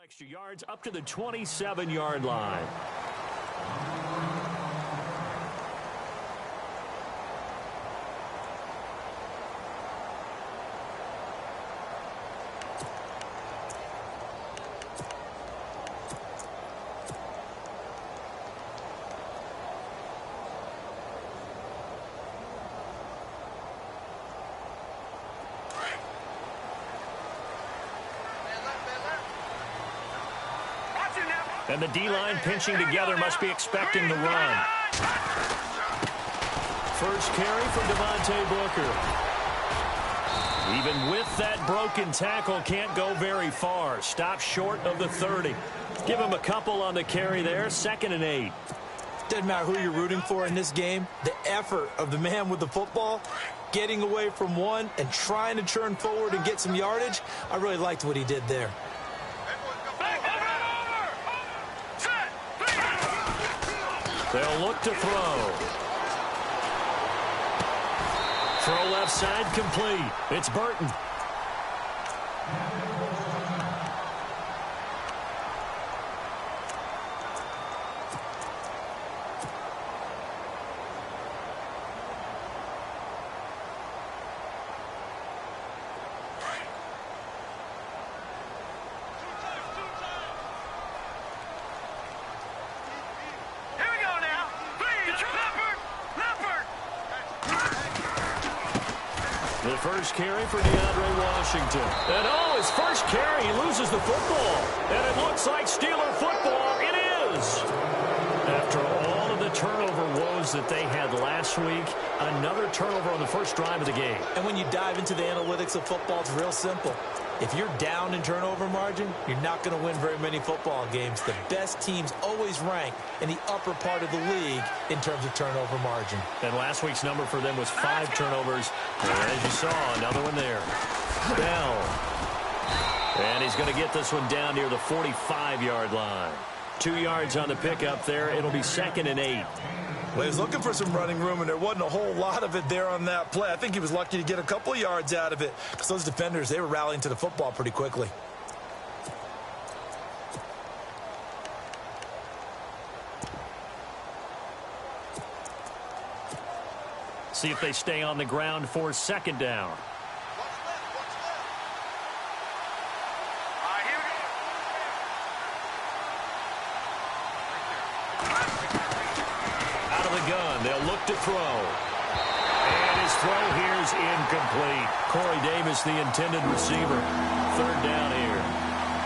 Extra yards up to the 27-yard line. And the D-line pinching together must be expecting the run. First carry for Devontae Booker. Even with that broken tackle, can't go very far. Stop short of the 30. Give him a couple on the carry there. 2nd and 8. Doesn't matter who you're rooting for in this game. The effort of the man with the football, getting away from one and trying to turn forward and get some yardage, I really liked what he did there. They'll look to throw. Throw left side complete. It's Burton. The first carry for DeAndre Washington. And his first carry, he loses the football. And it looks like Steeler football. It is. After all of the turnover woes that they had last week, another turnover on the first drive of the game. And when you dive into the analytics of football, it's real simple. If you're down in turnover margin, you're not going to win very many football games. The best teams always rank in the upper part of the league in terms of turnover margin. And last week's number for them was 5 turnovers. And as you saw, another one there. Bell. And he's going to get this one down near the 45-yard line. 2 yards on the pickup there. It'll be 2nd and 8. Well, he was looking for some running room, and there wasn't a whole lot of it there on that play. I think he was lucky to get a couple of yards out of it because those defenders, they were rallying to the football pretty quickly. See if they stay on the ground for 2nd down. They'll look to throw. And his throw here is incomplete. Corey Davis, the intended receiver. 3rd down here.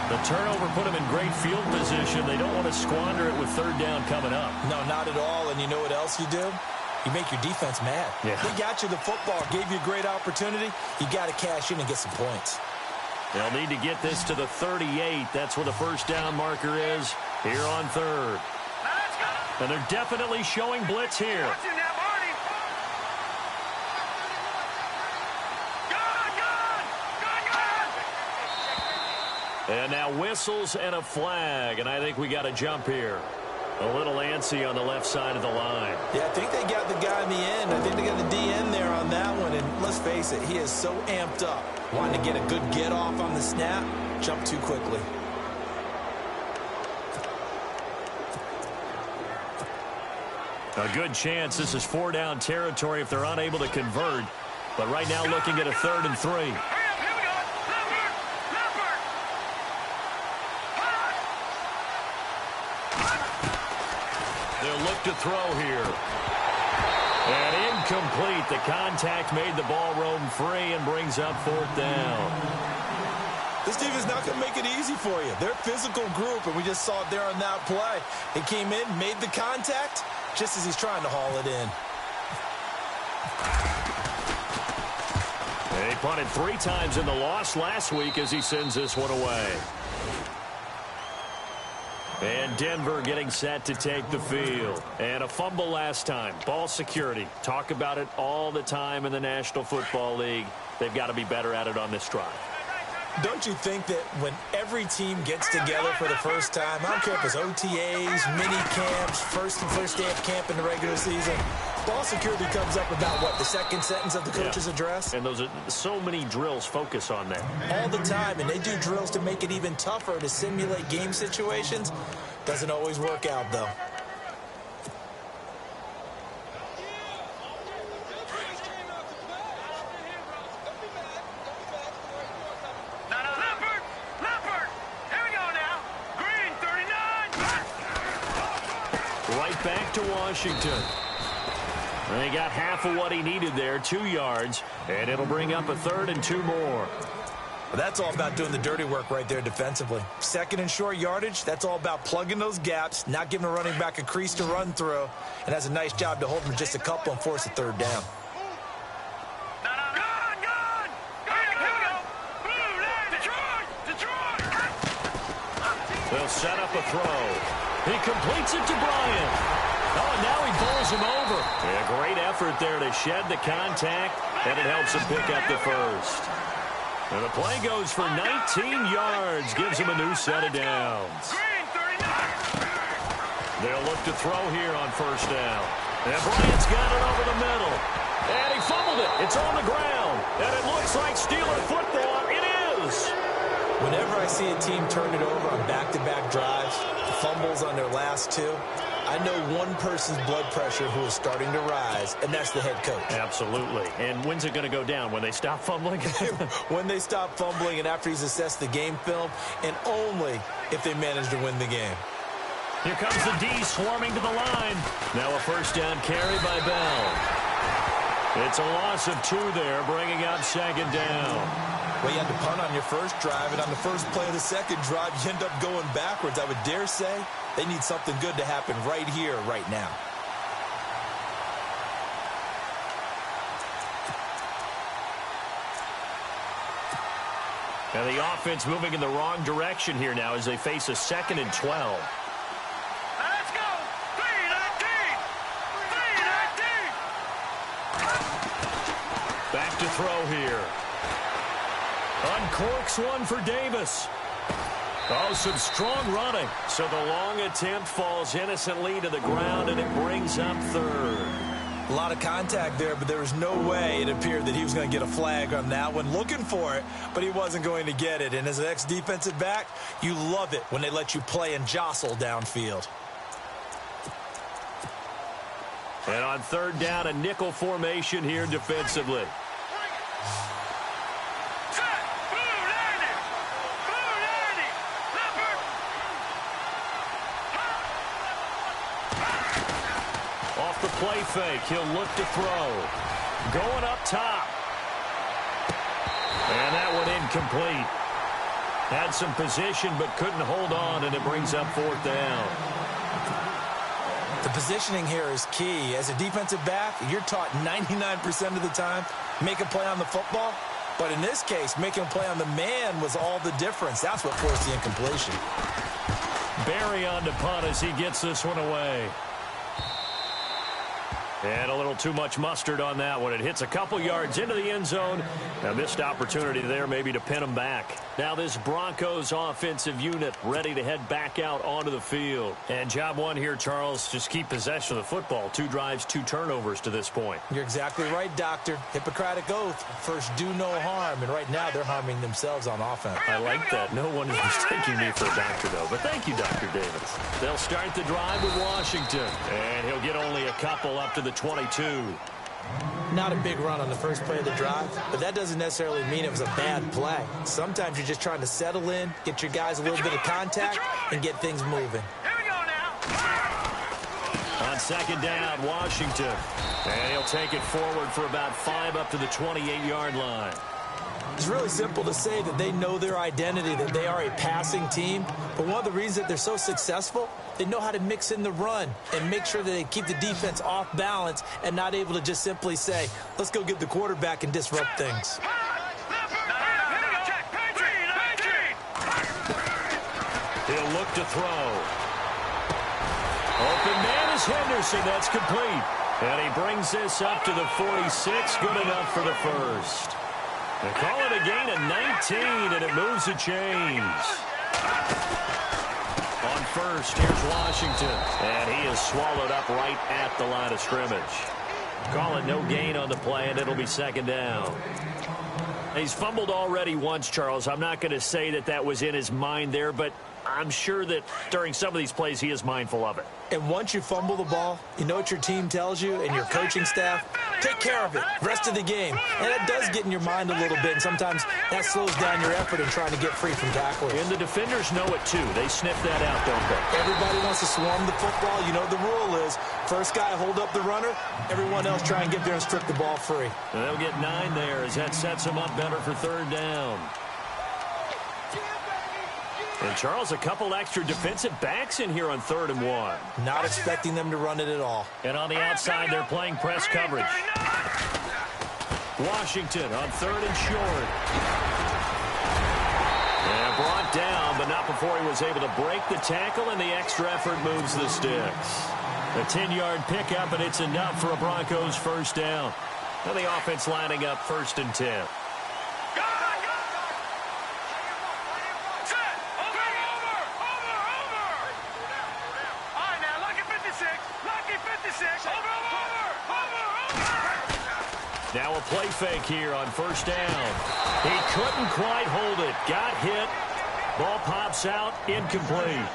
The turnover put him in great field position. They don't want to squander it with 3rd down coming up. No, not at all. And you know what else you do? You make your defense mad. Yeah. They got you the football, gave you a great opportunity. You got to cash in and get some points. They'll need to get this to the 38. That's where the first down marker is here on 3rd. And they're definitely showing blitz here. And now whistles and a flag, and I think we got a jump here. A little antsy on the left side of the line. Yeah, I think they got the guy in the end. I think they got the DN there on that one, and let's face it, he is so amped up. Wanting to get a good get off on the snap, jump too quickly. A good chance this is 4-down territory if they're unable to convert. But right now looking at a 3rd and 3. They'll look to throw here. And incomplete. The contact made the ball roam free and brings up 4th down. This team is not going to make it easy for you. They're a physical group, and we just saw it there on that play. He came in, made the contact, just as he's trying to haul it in. He punted 3 times in the loss last week as he sends this one away. And Denver getting set to take the field. And a fumble last time. Ball security. Talk about it all the time in the National Football League. They've got to be better at it on this drive. Don't you think that when every team gets together for the first time, I don't care if it's OTAs, mini camps, first day of camp in the regular season, ball security comes up about, what, the second sentence of the coach's address? And those are so many drills focus on that. All the time, and they do drills to make it even tougher to simulate game situations. Doesn't always work out, though. Back to Washington. They got half of what he needed there, 2 yards, and it'll bring up a 3rd and 2 more. Well, that's all about doing the dirty work right there defensively. 2nd and short yardage, that's all about plugging those gaps, not giving a running back a crease to run through, and that's a nice job to hold him just a couple and force a 3rd down. They'll set up a throw. He completes it to Bryant. Oh, and now he bowls him over. A great effort there to shed the contact, and it helps him pick up the first. And the play goes for 19 yards, gives him a new set of downs. They'll look to throw here on 1st down. And Bryant's got it over the middle. And he fumbled it. It's on the ground. And it looks like Steeler football. It is. Whenever I see a team turn it over on back-to-back drives, fumbles on their last 2, I know one person's blood pressure who is starting to rise, and that's the head coach. Absolutely. And when's it going to go down? When they stop fumbling? When they stop fumbling and after he's assessed the game film, and only if they manage to win the game. Here comes the D swarming to the line. Now a 1st down carry by Bell. It's a loss of 2 there, bringing up 2nd down. Well, you had to punt on your first drive, and on the first play of the second drive, you end up going backwards. I would dare say they need something good to happen right here, right now. And the offense moving in the wrong direction here now as they face a 2nd and 12. Let's go! 3-19! 3-19! Back to throw here. Uncorks one for Davis. Oh, some strong running. So the long attempt falls innocently to the ground, and it brings up 3rd. A lot of contact there, but there was no way it appeared that he was going to get a flag on that one. Looking for it, but he wasn't going to get it. And as an ex-defensive back, you love it when they let you play and jostle downfield. And on 3rd down, a nickel formation here defensively. Off the play fake, he'll look to throw. Going up top. And that one incomplete. Had some position but couldn't hold on, and it brings up 4th down. The positioning here is key. As a defensive back, you're taught 99% of the time, make a play on the football. But in this case, making a play on the man was all the difference. That's what forced the incompletion. Barry on to punt as he gets this one away. And a little too much mustard on that one. It hits a couple yards into the end zone. A missed opportunity there maybe to pin them back. Now this Broncos offensive unit ready to head back out onto the field. And job one here, Charles, just keep possession of the football. 2 drives, 2 turnovers to this point. You're exactly right, Doctor. Hippocratic oath. First, do no harm. And right now, they're harming themselves on offense. I like that. No one is mistaking me for a doctor, though. But thank you, Dr. Davis. They'll start the drive with Washington. And he'll get only a couple up to the 22. Not a big run on the first play of the drive, but that doesn't necessarily mean it was a bad play. Sometimes you're just trying to settle in, get your guys a little bit of contact, and get things moving. Here we go now. On 2nd down, Washington. And he'll take it forward for about 5 up to the 28-yard line. It's really simple to say that they know their identity, that they are a passing team. But one of the reasons that they're so successful, they know how to mix in the run and make sure that they keep the defense off balance and not able to just simply say, let's go get the quarterback and disrupt things. He'll look to throw. Open man is Henderson. That's complete. And he brings this up to the 46. Good enough for the first. They call it a gain of 19, and it moves the chains. On first, here's Washington. And he is swallowed up right at the line of scrimmage. Call it no gain on the play, and it'll be second down. He's fumbled already once, Charles. I'm not going to say that that was in his mind there, but I'm sure that during some of these plays he is mindful of it. And once you fumble the ball, you know what your team tells you and your coaching staff? Take care of it. Rest of the game. And it does get in your mind a little bit, and sometimes that slows down your effort in trying to get free from tacklers. And the defenders know it, too. They sniff that out, don't they? Everybody wants to swarm the football. You know the rule is first guy hold up the runner, everyone else try and get there and strip the ball free. And they'll get 9 there as that sets them up better for third down. And, Charles, a couple extra defensive backs in here on 3rd and 1. Not expecting them to run it at all. And on the outside, they're playing press coverage. Washington on 3rd and short. And brought down, but not before he was able to break the tackle, and the extra effort moves the sticks. A 10-yard pickup, and it's enough for a Broncos first down. Now the offense lining up 1st and 10. Now a play fake here on 1st down. He couldn't quite hold it. Got hit. Ball pops out. Incomplete.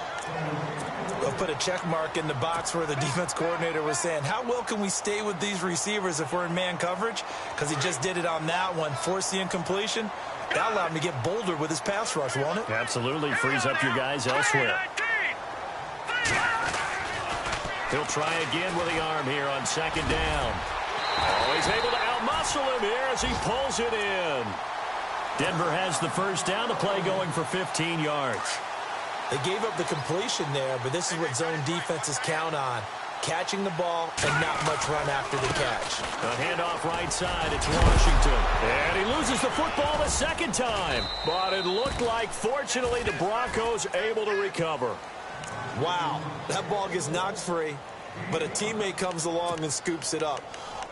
We'll put a check mark in the box where the defense coordinator was saying, how well can we stay with these receivers if we're in man coverage? Because he just did it on that one. Forced the incompletion. That allowed him to get bolder with his pass rush, won't it? Absolutely. Frees up your guys elsewhere. He'll try again with the arm here on 2nd down. Oh, he's able to outmuscle him here as he pulls it in. Denver has the first down. The play going for 15 yards. They gave up the completion there, but this is what zone defenses count on. Catching the ball and not much run after the catch. A handoff right side. It's Washington. And he loses the football the second time. But it looked like, fortunately, the Broncos able to recover. Wow, that ball gets knocked free, but a teammate comes along and scoops it up.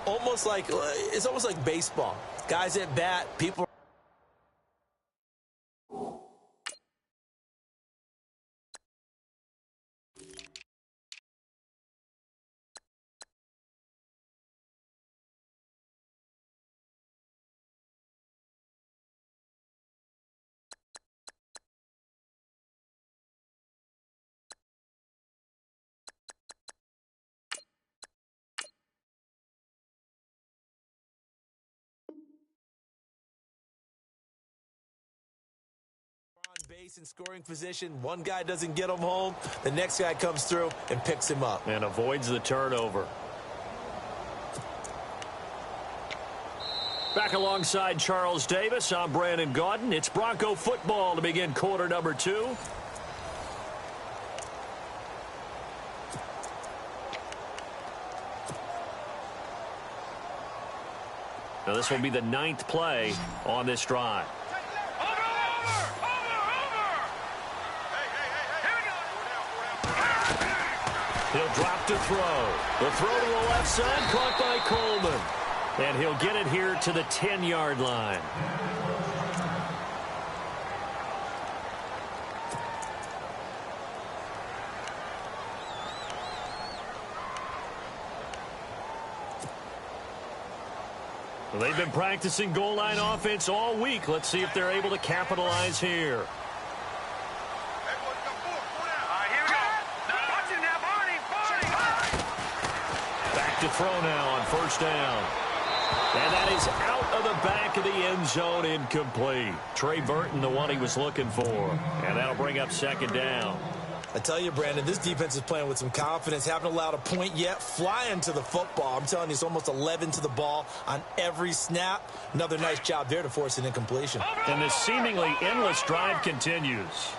It's almost like baseball. Guys at bat, people. Base and scoring position. One guy doesn't get him home. The next guy comes through and picks him up. And avoids the turnover. Back alongside Charles Davis, I'm Brandon Gaudin. It's Bronco football to begin quarter number 2. Now this will be the 9th play on this drive. He'll drop to throw. The throw to the left side, caught by Coleman. And he'll get it here to the 10-yard line. Well, they've been practicing goal line offense all week. Let's see if they're able to capitalize here. To throw now on 1st down. And that is out of the back of the end zone, incomplete. Trey Burton, the one he was looking for. And that'll bring up 2nd down. I tell you, Brandon, this defense is playing with some confidence. Haven't allowed a point yet. Flying to the football. I'm telling you, it's almost 11 to the ball on every snap. Another nice job there to force an incompletion. And this seemingly endless drive continues.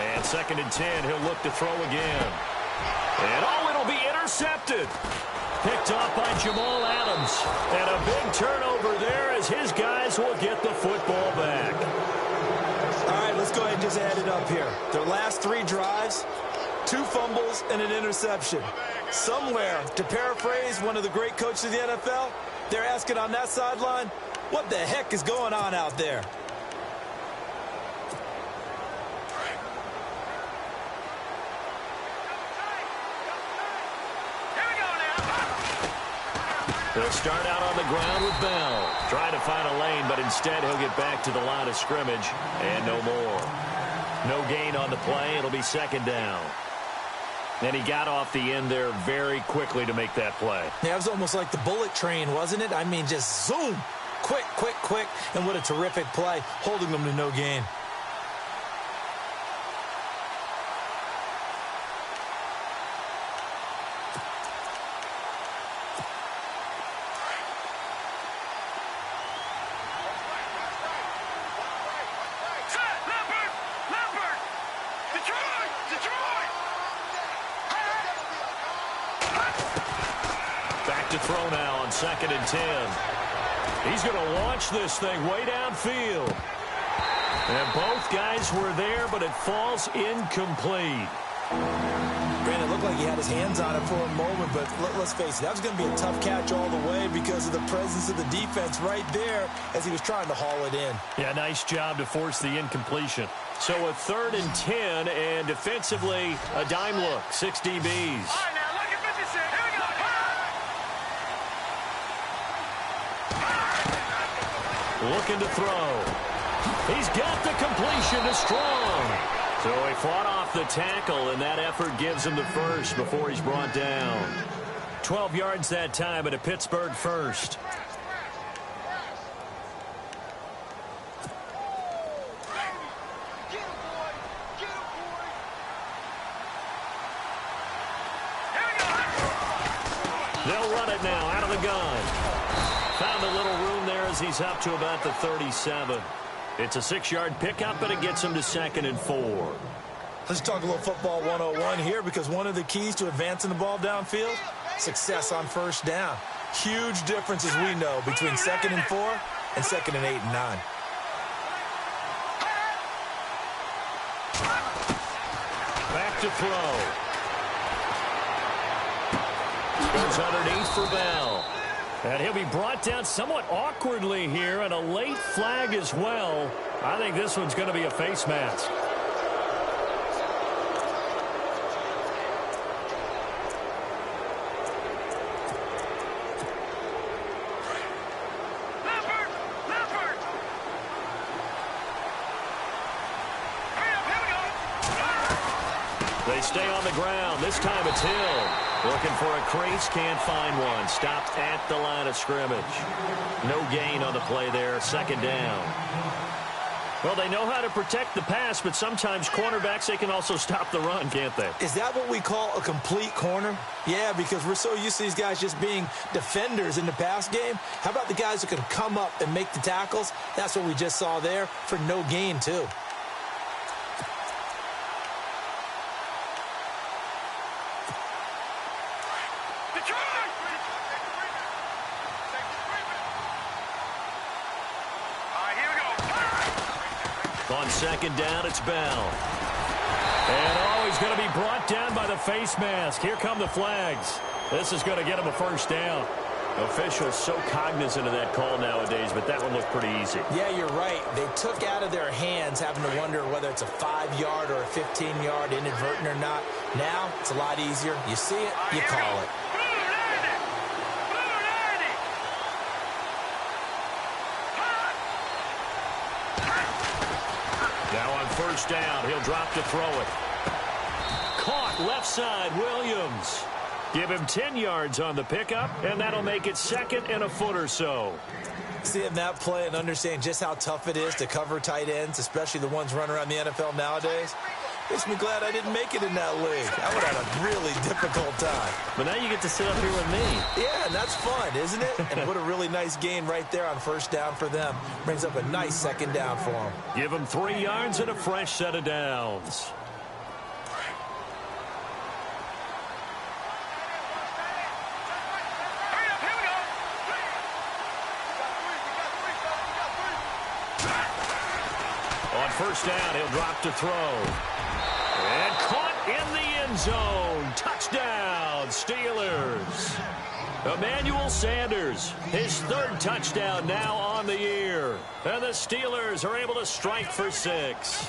And 2nd and 10, he'll look to throw again. And it'll be intercepted. Picked off by Jamal Adams. And a big turnover there as his guys will get the football back. All right, let's go ahead and just add it up here. Their last 3 drives, 2 fumbles and an interception. Somewhere, to paraphrase one of the great coaches of the NFL, they're asking on that sideline, what the heck is going on out there? They'll start out on the ground with Bell. Trying to find a lane, but instead he'll get back to the line of scrimmage and no more. No gain on the play. It'll be second down. And he got off the end there very quickly to make that play. Yeah, it was almost like the bullet train, wasn't it? I mean, just zoom. Quick, quick, quick. And what a terrific play, holding them to no gain. To throw now on 2nd and 10. He's going to launch this thing way downfield. And both guys were there, but it falls incomplete. Brandon, it looked like he had his hands on it for a moment, but let's face it, that was going to be a tough catch all the way because of the presence of the defense right there as he was trying to haul it in. Yeah, nice job to force the incompletion. So a 3rd and 10, and defensively, a dime look, 6 DBs. Looking to throw. He's got the completion to Strong. So he fought off the tackle, and that effort gives him the first before he's brought down. 12 yards that time, and a Pittsburgh first. They'll run it now out of the gun. Found a little room there as he's up to about the 37. It's a 6-yard pickup, but it gets him to 2nd and 4. Let's talk a little football 101 here, because one of the keys to advancing the ball downfield, success on first down. Huge difference, as we know, between 2nd and 4 and 2nd and 8 and 9. Back to throw. Goes underneath for Bell. And he'll be brought down somewhat awkwardly here, and a late flag as well. I think this one's going to be a face mask. They stay on the ground. This time it's Hill. Looking for a crease, can't find one. Stopped at the line of scrimmage. No gain on the play there, 2nd down. Well, they know how to protect the pass, but sometimes cornerbacks, they can also stop the run, can't they? Is that what we call a complete corner? Yeah, because we're so used to these guys just being defenders in the pass game. How about the guys who can come up and make the tackles? That's what we just saw there for no gain, too. On 2nd down, it's Bell. And he's going to be brought down by the face mask. Here come the flags. This is going to get him a first down. Officials so cognizant of that call nowadays, but that one looked pretty easy. Yeah, you're right. They took out of their hands having to wonder whether it's a 5-yard or a 15-yard inadvertent or not. Now, it's a lot easier. You see it, you call it. Now on first down, he'll drop to throw it. Caught left side, Williams. Give him 10 yards on the pickup, and that'll make it 2nd and a foot or so. Seeing that play and understand just how tough it is to cover tight ends, especially the ones running around the NFL nowadays, makes me glad I didn't make it in that league. I would have had a really difficult time. But now you get to sit up here with me. Yeah, and that's fun, isn't it? And what a really nice gain right there on first down for them. Brings up a nice 2nd down for them. Give him 3 yards and a fresh set of downs. On first down, he'll drop to throw. And caught in the end zone. Touchdown, Steelers. Emmanuel Sanders, his 3rd touchdown now on the year. And the Steelers are able to strike for 6.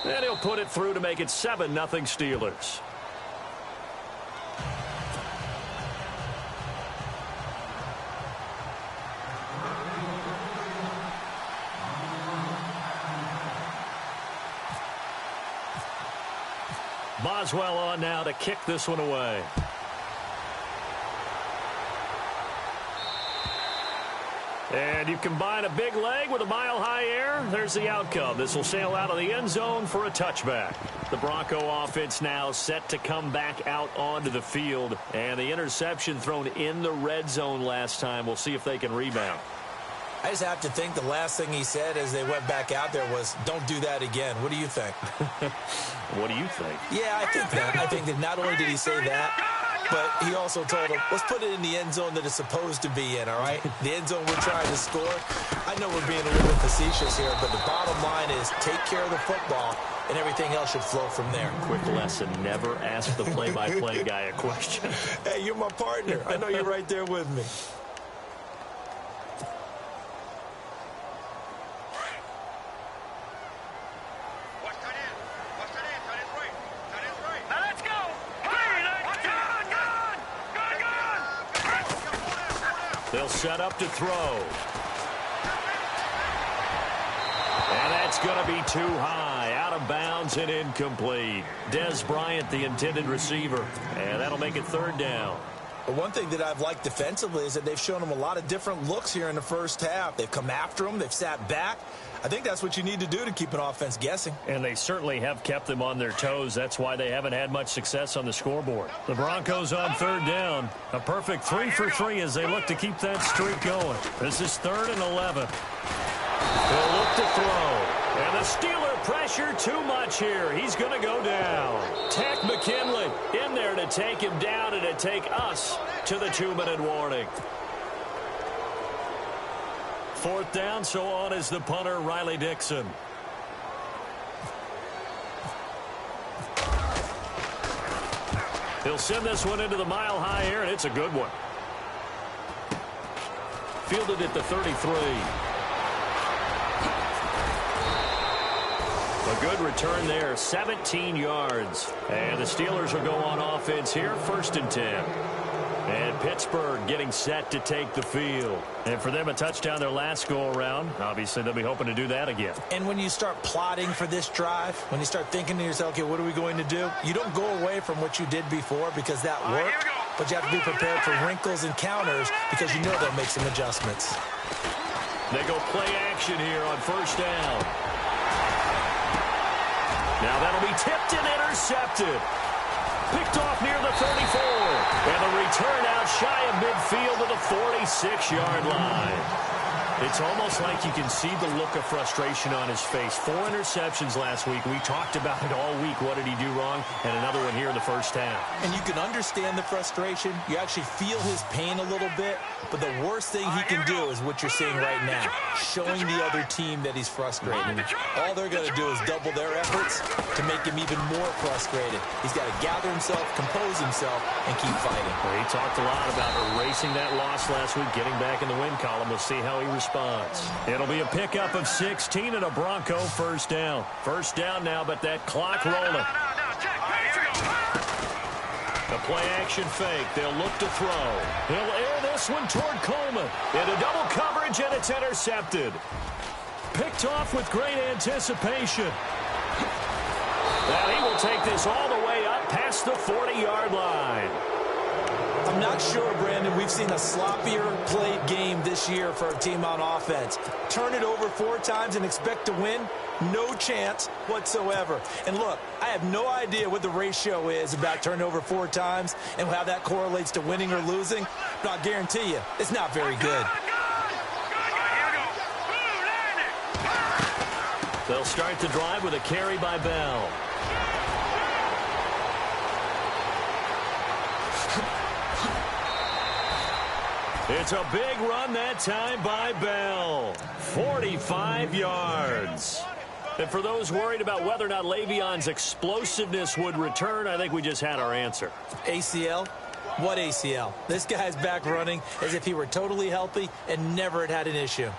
And he'll put it through to make it 7-0 Steelers. Boswell on now to kick this one away. And you combine a big leg with a mile-high air, there's the outcome. This will sail out of the end zone for a touchback. The Bronco offense now set to come back out onto the field. And the interception thrown in the red zone last time. We'll see if they can rebound. I just have to think the last thing he said as they went back out there was, don't do that again. What do you think? What do you think? Yeah, I think that. I think that not only did he say that, but he also told him, let's put it in the end zone that it's supposed to be in, all right? The end zone we're trying to score. I know we're being a little bit facetious here, but the bottom line is take care of the football, and everything else should flow from there. Quick lesson, never ask the play-by-play guy a question. Hey, you're my partner. I know you're right there with me. They'll set up to throw. And that's going to be too high. Out of bounds and incomplete. Des Bryant, the intended receiver. And that'll make it third down. But one thing that I've liked defensively is that they've shown him a lot of different looks here in the first half. They've come after him. They've sat back. I think that's what you need to do to keep an offense guessing. And they certainly have kept them on their toes. That's why they haven't had much success on the scoreboard. The Broncos on third down. A perfect 3 for 3 as they look to keep that streak going. This is 3rd and 11. They'll look to throw. And the Steeler pressure too much here. He's going to go down. Tech McKinley in there to take him down and to take us to the 2-minute warning. 4th down, so on is the punter, Riley Dixon. He'll send this one into the mile-high air, and it's a good one. Fielded at the 33. A good return there, 17 yards. And the Steelers will go on offense here, 1st and 10. And Pittsburgh getting set to take the field. And for them, a touchdown their last go-around. Obviously, they'll be hoping to do that again. And when you start plotting for this drive, when you start thinking to yourself, okay, what are we going to do? You don't go away from what you did before because that worked. But you have to be prepared for wrinkles and counters because you know they'll make some adjustments. They go play action here on 1st down. Now that'll be tipped and intercepted. Picked off near the 34. And the return out shy of midfield to the 46-yard line. It's almost like you can see the look of frustration on his face. 4 interceptions last week. We talked about it all week. What did he do wrong? And another one here in the first half. And you can understand the frustration. You actually feel his pain a little bit. But the worst thing he can do is what you're seeing right now, showing the other team that he's frustrated. All they're going to do is double their efforts to make him even more frustrated. He's got to gather himself, compose himself, and keep fighting. Well, he talked a lot about erasing that loss last week, getting back in the win column. We'll see how he responds. It'll be a pickup of 16 and a Bronco 1st down. 1st down now, but that clock rolling. A play-action fake. They'll look to throw. He'll air this one toward Coleman. Into double coverage, and it's intercepted. Picked off with great anticipation. Well, he will take this all the way up past the 40-yard line. I'm not sure, Brandon, we've seen a sloppier played game this year for a team on offense. Turn it over 4 times and expect to win? No chance whatsoever. And look, I have no idea what the ratio is about turning over 4 times and how that correlates to winning or losing, but I'll guarantee you, it's not very good. They'll start the drive with a carry by Bell. It's a big run that time by Bell. 45 yards. And for those worried about whether or not Le'Veon's explosiveness would return, I think we just had our answer. ACL? What ACL? This guy's back running as if he were totally healthy and never had an issue.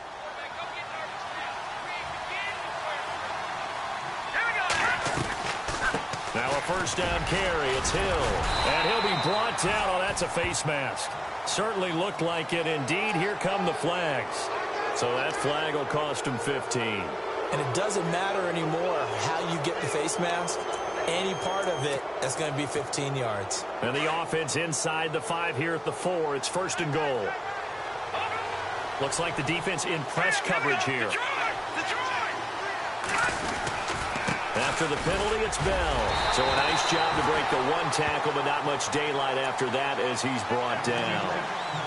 Now a 1st down carry. It's Hill. And he'll be brought down. Oh, that's a face mask. Certainly looked like it. Indeed, here come the flags. So that flag will cost him 15. And it doesn't matter anymore how you get the face mask. Any part of it, that's going to be 15 yards. And the offense inside the 5 here at the 4. It's 1st and goal. Looks like the defense in press coverage here. After the penalty, it's Bell. So a nice job to break the 1 tackle, but not much daylight after that as he's brought down.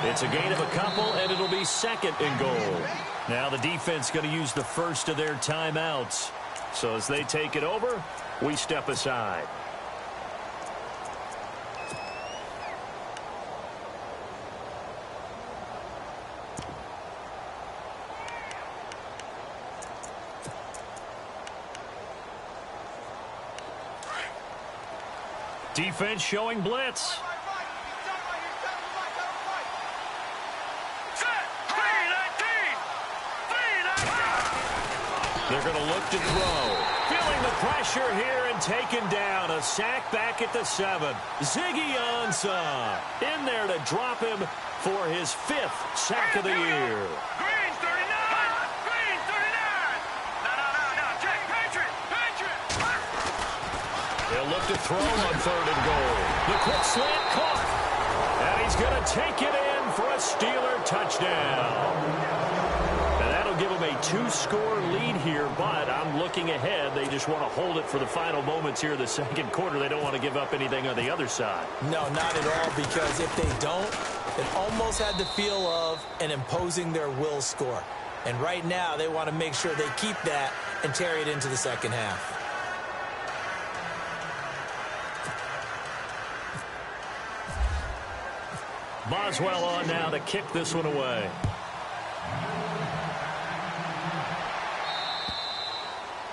It's a gain of a couple, and it'll be 2nd and goal. Now the defense going to use the first of their timeouts. So as they take it over, we step aside. Defense showing blitz. They're going to look to throw. Feeling the pressure here and taken down. A sack back at the 7. Ziggy Ansah in there to drop him for his 5th sack of the year. Green's 39. Green's 39. No. Check. Patriot. They'll look to throw on 3rd and goal. The quick slant caught. And he's going to take it in for a Steeler touchdown. And that'll give him a 2-score lead here, but I'm looking ahead. They just want to hold it for the final moments here in the 2nd quarter. They don't want to give up anything on the other side. No, not at all, because if they don't, it almost had the feel of an imposing their will score. And right now, they want to make sure they keep that and carry it into the 2nd half. Boswell on now to kick this one away.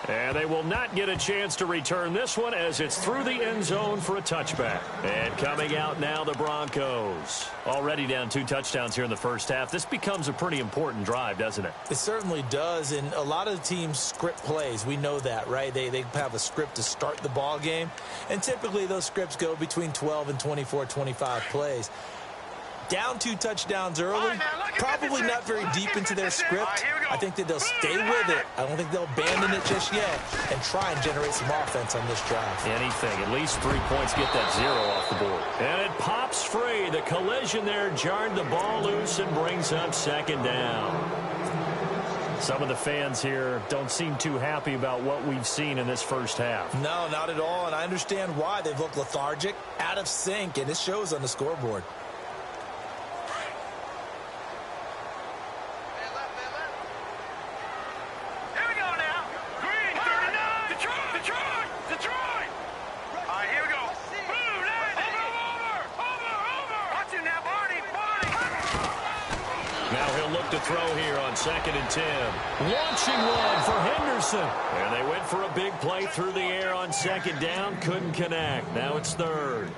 And they will not get a chance to return this one as it's through the end zone for a touchback. And coming out now, the Broncos. Already down 2 touchdowns here in the first half. This becomes a pretty important drive, doesn't it? It certainly does, and a lot of the teams script plays. We know that, right? They have a script to start the ball game, and typically those scripts go between 12 and 24, 25 plays. Down 2 touchdowns early, probably not very deep into their script. I think that they'll stay with it. I don't think they'll abandon it just yet and try and generate some offense on this drive. Anything. At least 3 points, get that 0 off the board. And it pops free. The collision there jarred the ball loose and brings up 2nd down. Some of the fans here don't seem too happy about what we've seen in this first half. No, not at all, and I understand why. They've looked lethargic, out of sync, and it shows on the scoreboard. To throw here on 2nd and 10. Launching one for Henderson. And they went for a big play through the air on 2nd down. Couldn't connect. Now it's 3rd.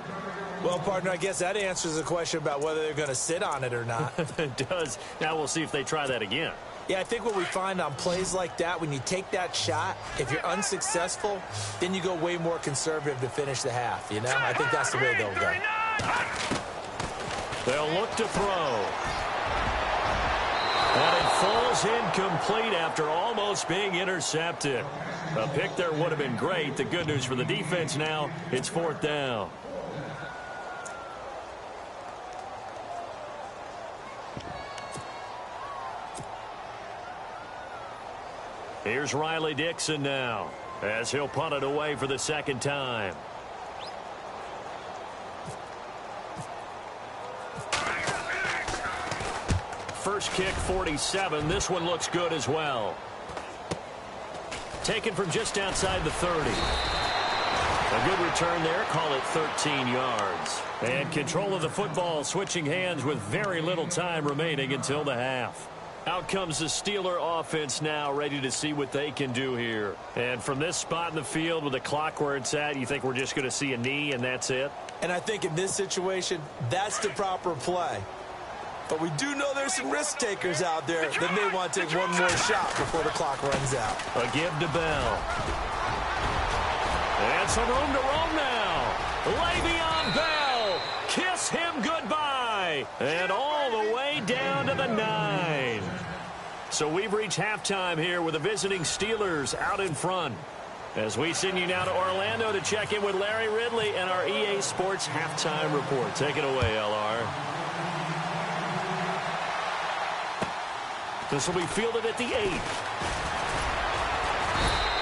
Well, partner, I guess that answers the question about whether they're going to sit on it or not. It does. Now we'll see if they try that again. Yeah, I think what we find on plays like that, when you take that shot, if you're unsuccessful, then you go way more conservative to finish the half, you know? I think that's the way they'll go. They'll look to throw. And it falls incomplete after almost being intercepted. A pick there would have been great. The good news for the defense now, it's 4th down. Here's Riley Dixon now as he'll punt it away for the 2nd time. First kick, 47. This one looks good as well. Taken from just outside the 30. A good return there. Call it 13 yards. And control of the football switching hands with very little time remaining until the half. Out comes the Steeler offense now, ready to see what they can do here. And from this spot in the field with the clock where it's at, you think we're just going to see a knee and that's it? And I think in this situation, that's the proper play. But we do know there's some risk takers out there that may want to take one more shot before the clock runs out. A give to Bell. And some room to roam now. Le'Veon Bell. Kiss him goodbye. And all the way down to the 9. So we've reached halftime here with the visiting Steelers out in front. As we send you now to Orlando to check in with Larry Ridley and our EA Sports halftime report. Take it away, LR. This will be fielded at the 8.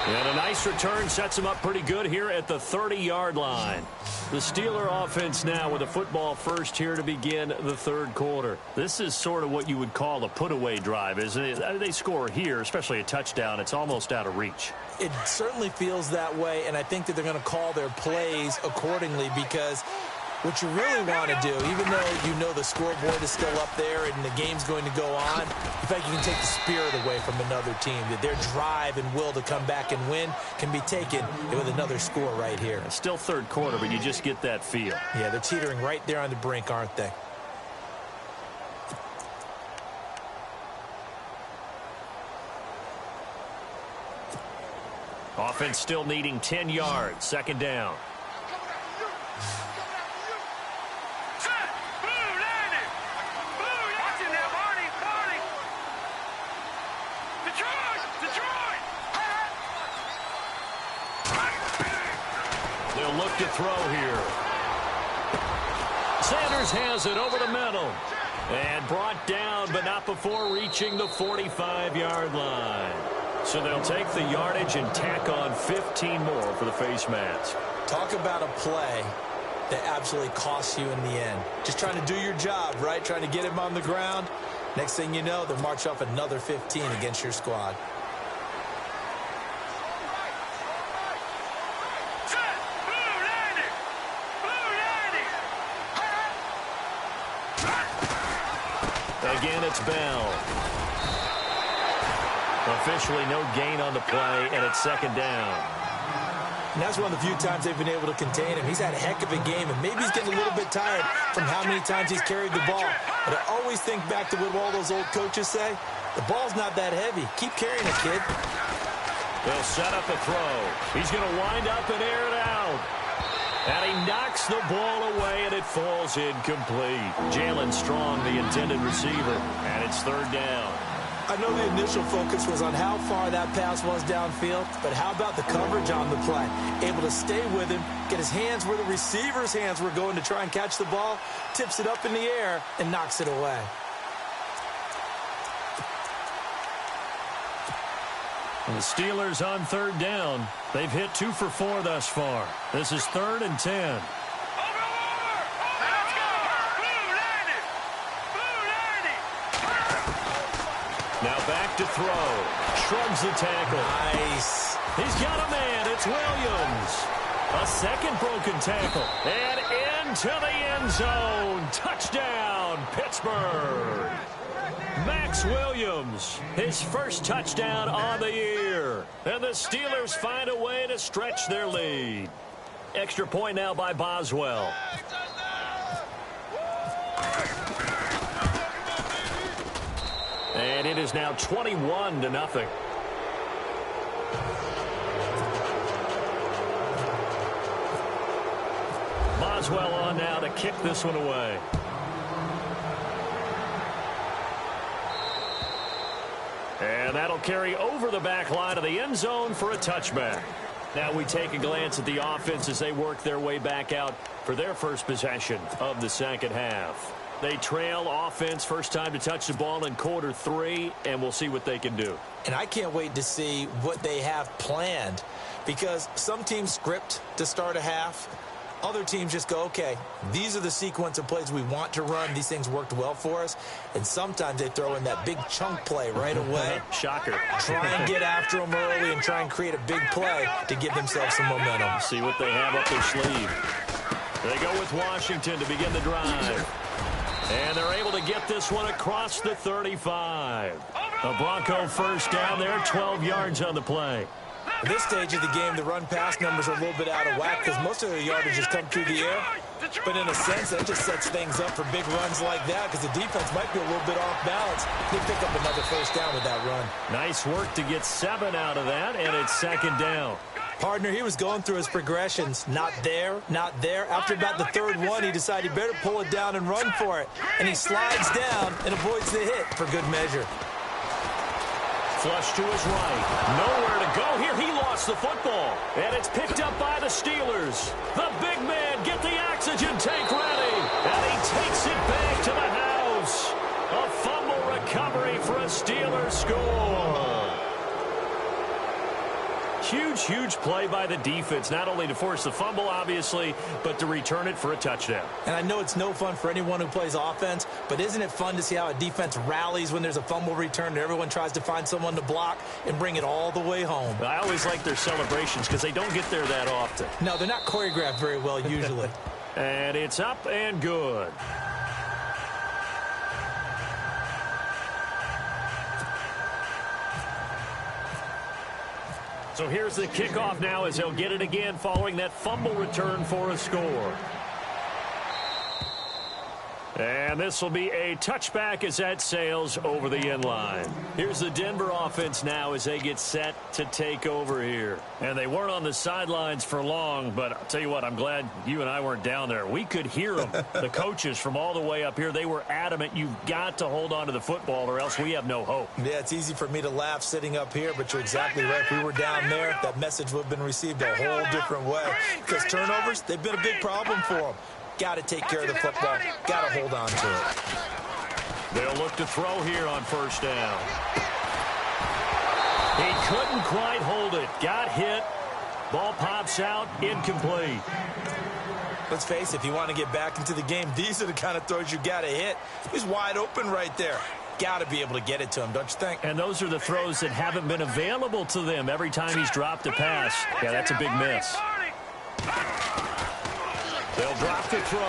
And a nice return sets him up pretty good here at the 30-yard line. The Steeler offense now with a football first here to begin the third quarter. This is sort of what you would call a put-away drive, isn't it? They score here, especially a touchdown. It's almost out of reach. It certainly feels that way, and I think that they're going to call their plays accordingly because what you really want to do, even though you know the scoreboard is still up there and the game's going to go on, in fact, you can take the spirit away from another team. That their drive and will to come back and win can be taken with another score right here. It's still third quarter, but you just get that feel. Yeah, they're teetering right there on the brink, aren't they? Offense still needing 10 yards. Second down. They'll look to throw here. Sanders has it over the middle. And brought down, but not before reaching the 45-yard line. So they'll take the yardage and tack on 15 more for the face mask. Talk about a play that absolutely costs you in the end. Just trying to do your job, right? Trying to get him on the ground. Next thing you know, they'll march off another 15 against your squad. Again, it's Bell. Officially no gain on the play, and it's second down. And that's one of the few times they've been able to contain him. He's had a heck of a game, and maybe he's getting a little bit tired from how many times he's carried the ball. But I always think back to what all those old coaches say. The ball's not that heavy. Keep carrying it, kid. They'll set up a throw. He's going to wind up and air it out. And he knocks the ball away, and it falls incomplete. Jalen Strong, the intended receiver, and it's third down. I know the initial focus was on how far that pass was downfield, but how about the coverage on the play? Able to stay with him, get his hands where the receiver's hands were going to try and catch the ball, tips it up in the air, and knocks it away. And the Steelers on third down. They've hit 2 for 4 thus far. This is 3rd and 10. Now back to throw. Shrugs the tackle. Nice. He's got a man. It's Williams. A second broken tackle. And into the end zone. Touchdown, Pittsburgh. Max Williams, his first touchdown on the year. And the Steelers find a way to stretch their lead. Extra point now by Boswell. And it is now 21-0. Boswell on now to kick this one away. And that'll carry over the back line of the end zone for a touchback. Now we take a glance at the offense as they work their way back out for their first possession of the second half. They trail offense, first time to touch the ball in quarter 3, and we'll see what they can do. And I can't wait to see what they have planned, because some teams script to start a half. Other teams just go, okay, these are the sequence of plays we want to run. These things worked well for us. And sometimes they throw in that big chunk play right away. Shocker. Try and get after them early and try and create a big play to give themselves some momentum. See what they have up their sleeve. They go with Washington to begin the drive. And they're able to get this one across the 35. A Bronco first down there, 12 yards on the play. At this stage of the game, the run-pass numbers are a little bit out of whack because most of the yardage has come through the air. But in a sense, that just sets things up for big runs like that because the defense might be a little bit off balance. They pick up another first down with that run. Nice work to get 7 out of that, and it's second down. Partner, he was going through his progressions. Not there, not there. After about the third one, he decided he better pull it down and run for it. And he slides down and avoids the hit for good measure. Flush to his right. Nowhere to go here. He lost lost the football. And it's picked up by the Steelers. The big man, get the oxygen tank ready. And he takes it back to the house. A fumble recovery for a Steelers score. Huge play by the defense, not only to force the fumble, obviously, but to return it for a touchdown. And I know it's no fun for anyone who plays offense, but isn't it fun to see how a defense rallies when there's a fumble return and everyone tries to find someone to block and bring it all the way home? I always like their celebrations because they don't get there that often. No, they're not choreographed very well usually. And it's up and good. So here's the kickoff now as he'll get it again following that fumble return for a score. And this will be a touchback as that sails over the end line. Here's the Denver offense now as they get set to take over here. And they weren't on the sidelines for long, but I'll tell you what, I'm glad you and I weren't down there. We could hear them, the coaches from all the way up here. They were adamant, you've got to hold on to the football or else we have no hope. Yeah, it's easy for me to laugh sitting up here, but you're exactly right. If we were down there, that message would have been received a whole different way. Because turnovers, they've been a big problem for them. Got to take care of the football. Got to hold on to it. They'll look to throw here on first down. He couldn't quite hold it. Got hit. Ball pops out. Incomplete. Let's face it, if you want to get back into the game, these are the kind of throws you got to hit. He's wide open right there. Got to be able to get it to him, don't you think? And those are the throws that haven't been available to them every time he's dropped a pass. Yeah, that's a big miss. They'll drop the throw.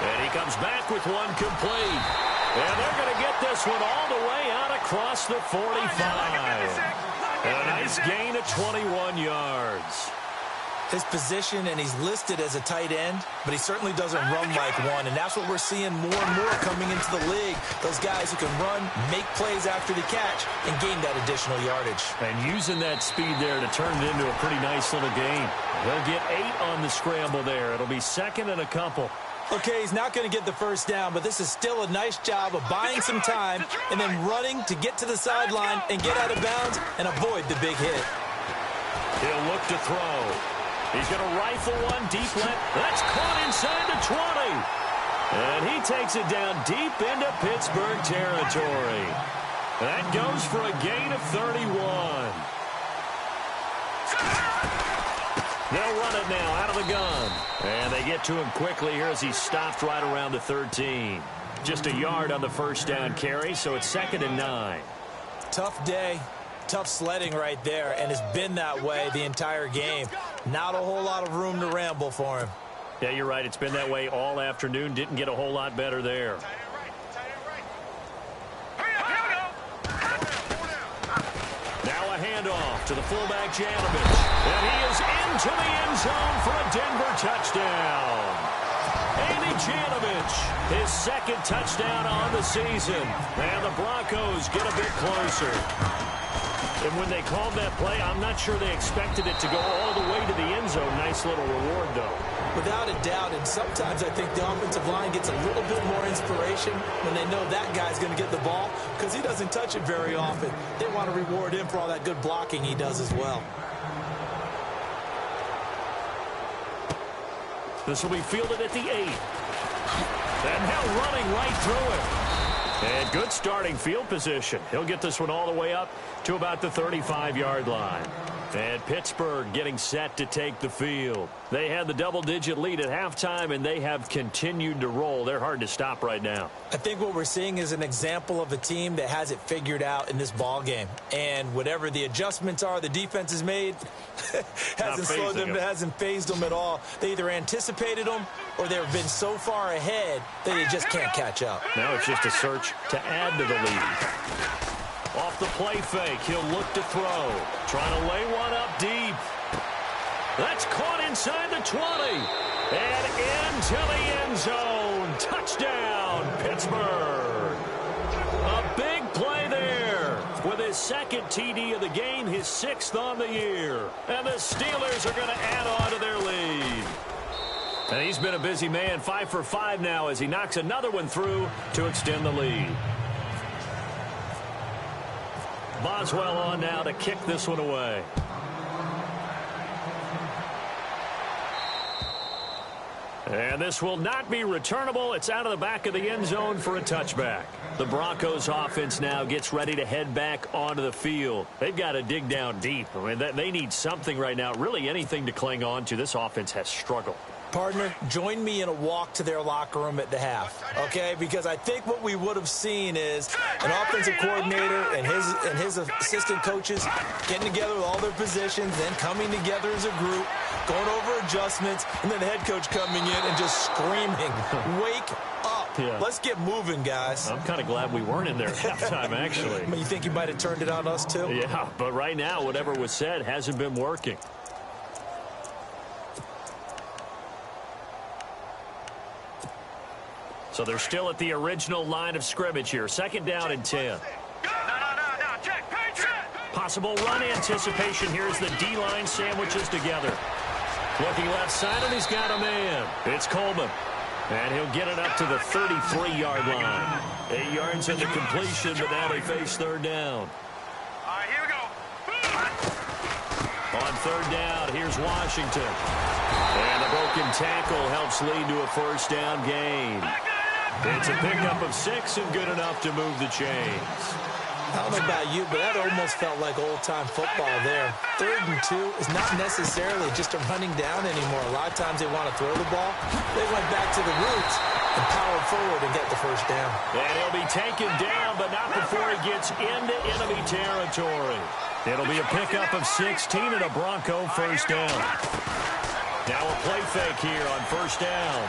And he comes back with one complete. And they're going to get this one all the way out across the 45. And a nice gain of 21 yards. His position, and he's listed as a tight end, but he certainly doesn't run like one, and that's what we're seeing more and more coming into the league. Those guys who can run, make plays after the catch, and gain that additional yardage. And using that speed there to turn it into a pretty nice little game. He'll get 8 on the scramble there. It'll be second and a couple. Okay, he's not going to get the first down, but this is still a nice job of buying some time and then running to get to the sideline and get out of bounds and avoid the big hit. He'll look to throw. He's going to rifle one deep left. That's caught inside the 20. And he takes it down deep into Pittsburgh territory. That goes for a gain of 31. They'll run it now out of the gun. And they get to him quickly here as he stopped right around the 13. Just a yard on the first down carry, so it's 2nd and 9. Tough day. Tough sledding right there, and it's been that way the entire game. Not a whole lot of room to ramble for him. Yeah, you're right. It's been that way all afternoon. Didn't get a whole lot better there. Now a handoff to the fullback, Janovich. And he is into the end zone for a Denver touchdown. Andy Janovich, his 2nd touchdown on the season. And the Broncos get a bit closer. And when they called that play, I'm not sure they expected it to go all the way to the end zone. Nice little reward, though. Without a doubt, and sometimes I think the offensive line gets a little bit more inspiration when they know that guy's going to get the ball because he doesn't touch it very often. They want to reward him for all that good blocking he does as well. This will be fielded at the 8. And now running right through it. And good starting field position. He'll get this one all the way up to about the 35-yard line. And Pittsburgh getting set to take the field. They had the double-digit lead at halftime, and they have continued to roll. They're hard to stop right now. I think what we're seeing is an example of a team that has it figured out in this ball game. And whatever the adjustments are the defense has made hasn't slowed them, hasn't phased them at all. They either anticipated them or they've been so far ahead that they just can't catch up. Now it's just a search to add to the lead. Off the play fake, he'll look to throw. Trying to lay one up deep. That's caught inside the 20. And into the end zone. Touchdown, Pittsburgh. A big play there. With his 2nd TD of the game, his 6th on the year. And the Steelers are going to add on to their lead. And he's been a busy man, 5 for 5 now as he knocks another one through to extend the lead. Boswell on now to kick this one away. And this will not be returnable. It's out of the back of the end zone for a touchback. The Broncos offense now gets ready to head back onto the field. They've got to dig down deep. I mean, they need something right now, really anything to cling on to. This offense has struggled. Partner, join me in a walk to their locker room at the half, okay? Because I think what we would have seen is an offensive coordinator and his assistant coaches getting together with all their positions, then coming together as a group, going over adjustments, and then the head coach coming in and just screaming, wake up. Yeah. Let's get moving, guys. I'm kind of glad we weren't in there at halftime, actually. I mean, you think you might have turned it on us, too? Yeah, but right now, whatever was said hasn't been working. So they're still at the original line of scrimmage here. 2nd down and 10. No, check, Patriot. Possible run anticipation here as the D-line sandwiches together. Looking left side, and he's got a man. It's Coleman. And he'll get it up to the 33-yard line. 8 yards into completion, but now they face 3rd down. All right, here we go. On 3rd down, here's Washington. And a broken tackle helps lead to a 1st down gain. It's a pickup of 6 and good enough to move the chains. I don't know about you, but that almost felt like old-time football there. 3rd and 2 is not necessarily just a running down anymore. A lot of times they want to throw the ball. They went back to the roots and powered forward and get the 1st down. And he'll be taken down, but not before he gets into enemy territory. It'll be a pickup of 16 and a Bronco 1st down. Now a play fake here on 1st down.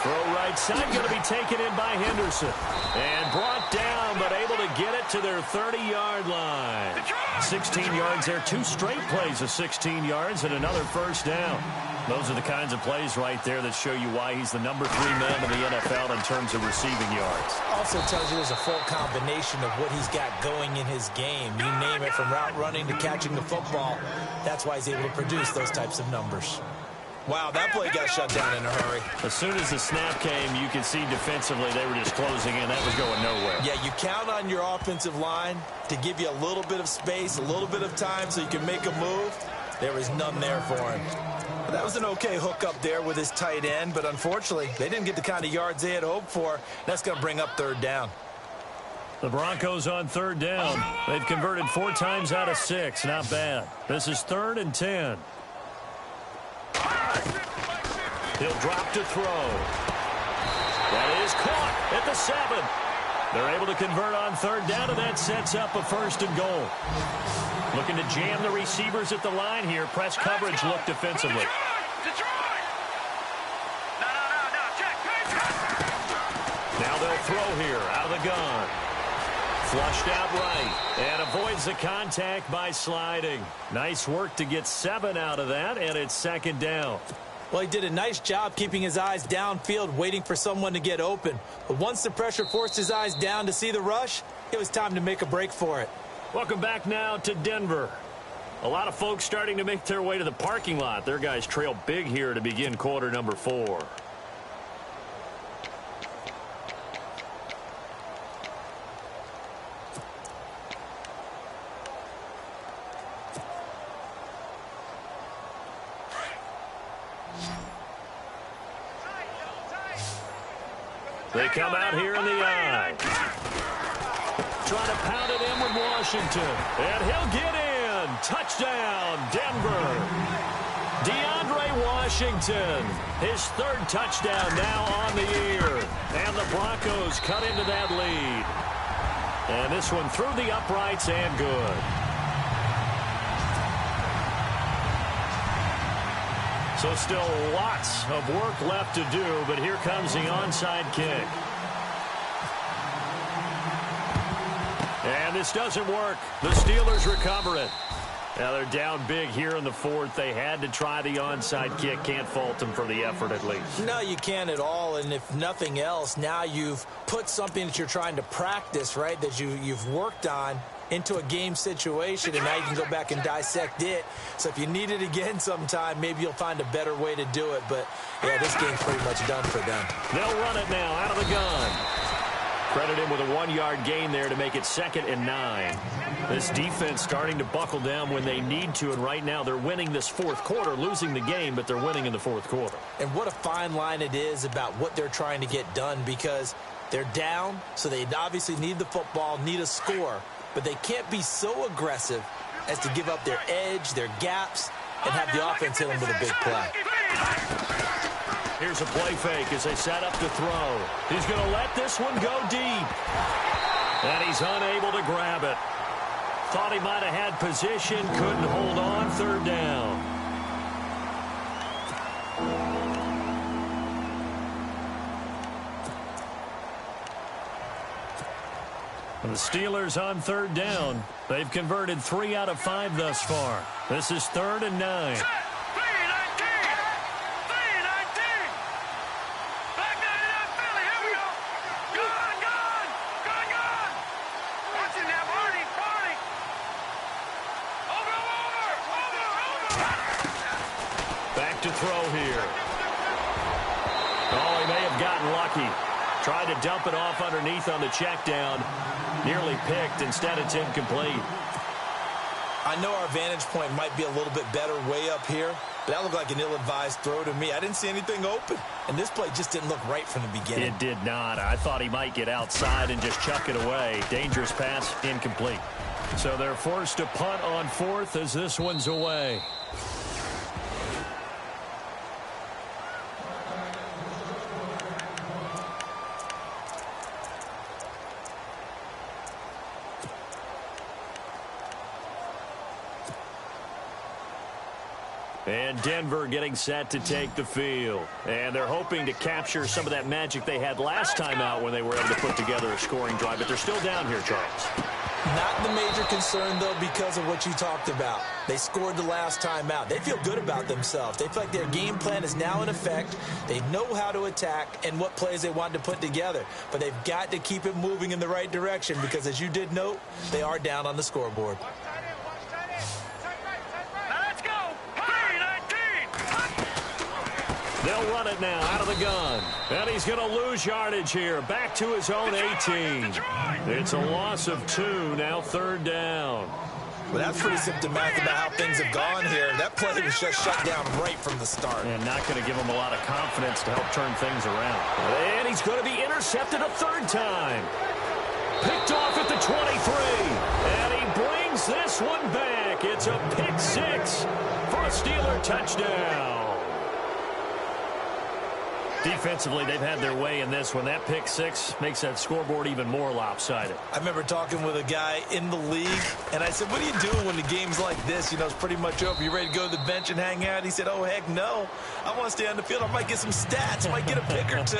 Throw right side, going to be taken in by Henderson. And brought down, but able to get it to their 30-yard line. 16 yards there, 2 straight plays of 16 yards and another 1st down. Those are the kinds of plays right there that show you why he's the number 3 man in the NFL in terms of receiving yards. Also tells you there's a full combination of what he's got going in his game. You name it, from route running to catching the football. That's why he's able to produce those types of numbers. Wow, that play got shut down in a hurry. As soon as the snap came, you could see defensively they were just closing in. That was going nowhere. Yeah, you count on your offensive line to give you a little bit of space, a little bit of time so you can make a move. There was none there for him. But that was an okay hook up there with his tight end, but unfortunately, they didn't get the kind of yards they had hoped for. That's going to bring up 3rd down. The Broncos on 3rd down. They've converted 4 times out of 6. Not bad. This is 3rd and 10. He'll drop to throw. That is caught at the 7. They're able to convert on 3rd down, and that sets up a 1st and goal. Looking to jam the receivers at the line here. Press coverage look defensively. Detroit. No, check, Patriot. Now they'll throw here out of the gun. Flushed out right and avoids the contact by sliding. Nice work to get 7 out of that, and it's 2nd down. Well, he did a nice job keeping his eyes downfield, waiting for someone to get open. But once the pressure forced his eyes down to see the rush, it was time to make a break for it. Welcome back now to Denver. A lot of folks starting to make their way to the parking lot. Their guys trail big here to begin quarter number 4. They come out here in the eye. Trying to pound it in with Washington. And he'll get in. Touchdown, Denver. DeAndre Washington. His 3rd touchdown now on the year. And the Broncos cut into that lead. And this one through the uprights and good. So still lots of work left to do, but here comes the onside kick. And this doesn't work. The Steelers recover it. Now they're down big here in the 4th. They had to try the onside kick. Can't fault them for the effort at least. No, you can't at all. And if nothing else, now you've put something that you're trying to practice, right, that you've worked on into a game situation, and now you can go back and dissect it. So if you need it again sometime, maybe you'll find a better way to do it. But, yeah, this game's pretty much done for them. They'll run it now out of the gun. Credit him with a 1-yard gain there to make it 2nd and 9. This defense starting to buckle down when they need to, and right now they're winning this fourth quarter, losing the game, but they're winning in the fourth quarter. And what a fine line it is about what they're trying to get done, because they're down, so they obviously need the football, need a score, but they can't be so aggressive as to give up their edge, their gaps, and have the offense hit them with a big play. Here's a play fake as they set up to throw. He's going to let this one go deep. And he's unable to grab it. Thought he might have had position, couldn't hold on, 3rd down. And the Steelers on 3rd down. They've converted 3 out of 5 thus far. This is 3rd and 9. To throw here. Oh, he may have gotten lucky. Tried to dump it off underneath on the check down. Nearly picked. Instead, it's incomplete. I know our vantage point might be a little bit better way up here, but that looked like an ill-advised throw to me. I didn't see anything open, and this play just didn't look right from the beginning. It did not. I thought he might get outside and just chuck it away. Dangerous pass, incomplete. So they're forced to punt on 4th as this one's away. And Denver getting set to take the field. And they're hoping to capture some of that magic they had last time out when they were able to put together a scoring drive. But they're still down here, Charles. Not the major concern, though, because of what you talked about. They scored the last time out. They feel good about themselves. They feel like their game plan is now in effect. They know how to attack and what plays they want to put together. But they've got to keep it moving in the right direction because, as you did note, they are down on the scoreboard. They'll run it now out of the gun. And he's going to lose yardage here. Back to his own 18. It's a loss of 2. Now 3rd down. Well, that's pretty symptomatic about how things have gone here. That play was just shut down right from the start. And not going to give him a lot of confidence to help turn things around. And he's going to be intercepted a 3rd time. Picked off at the 23. And he brings this one back. It's a pick 6 for a Steeler touchdown. Defensively, they've had their way in this one. That pick 6 makes that scoreboard even more lopsided. I remember talking with a guy in the league, and I said, what are you doing when the game's like this? You know, it's pretty much over. You ready to go to the bench and hang out? He said, oh, heck no. I want to stay on the field. I might get some stats. I might get a pick or 2.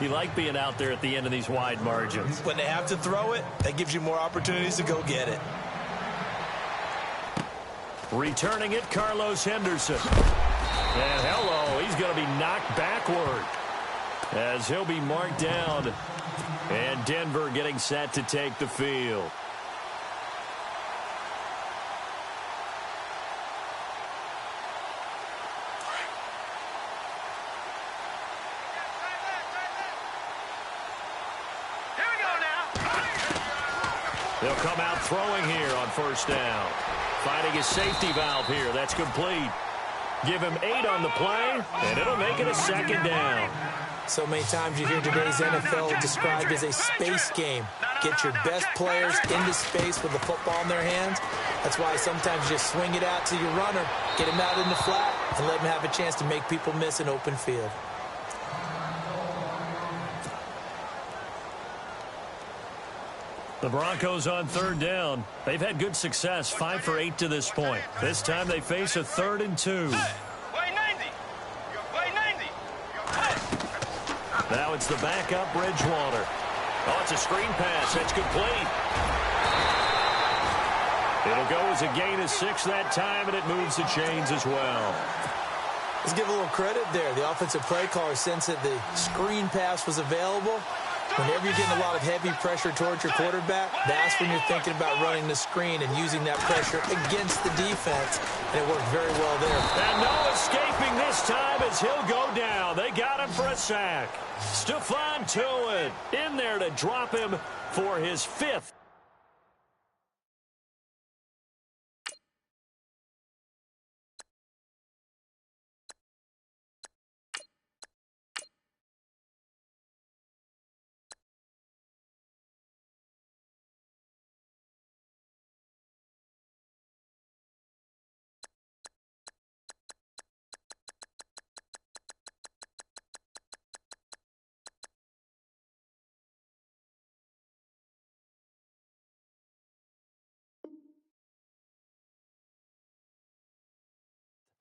You like being out there at the end of these wide margins. When they have to throw it, that gives you more opportunities to go get it. Returning it, Carlos Henderson. And hello, he's going to be knocked backward as he'll be marked down. And Denver getting set to take the field. Here we go now. They'll come out throwing here on 1st down. Finding his safety valve here. That's complete. Give him 8 on the play, and it'll make it a 2nd down. So many times you hear today's NFL described as a space game. Get your best players into space with the football in their hands. That's why sometimes you just swing it out to your runner, get him out in the flat, and let him have a chance to make people miss an open field. The Broncos on 3rd down. They've had good success, 5 for 8 to this point. This time they face a 3rd and 2. Way 90. Way 90. Now it's the backup Bridgewater. Oh, it's a screen pass. That's complete. It'll go as a gain of 6 that time, and it moves the chains as well. Let's give a little credit there. The offensive play caller sensed that the screen pass was available. Whenever you're getting a lot of heavy pressure towards your quarterback, that's when you're thinking about running the screen and using that pressure against the defense, and it worked very well there. And no escaping this time as he'll go down. They got him for a sack. Stephon Tuitt in there to drop him for his 5th.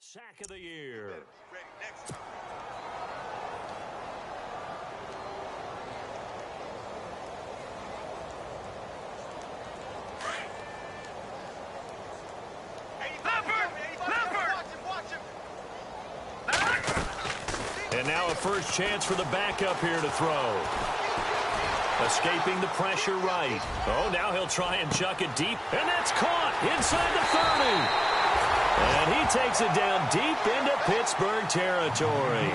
Sack of the year. And now a first chance for the backup here to throw. Escaping the pressure right. Oh, now he'll try and chuck it deep. And that's caught inside the 30. And he takes it down deep into Pittsburgh territory.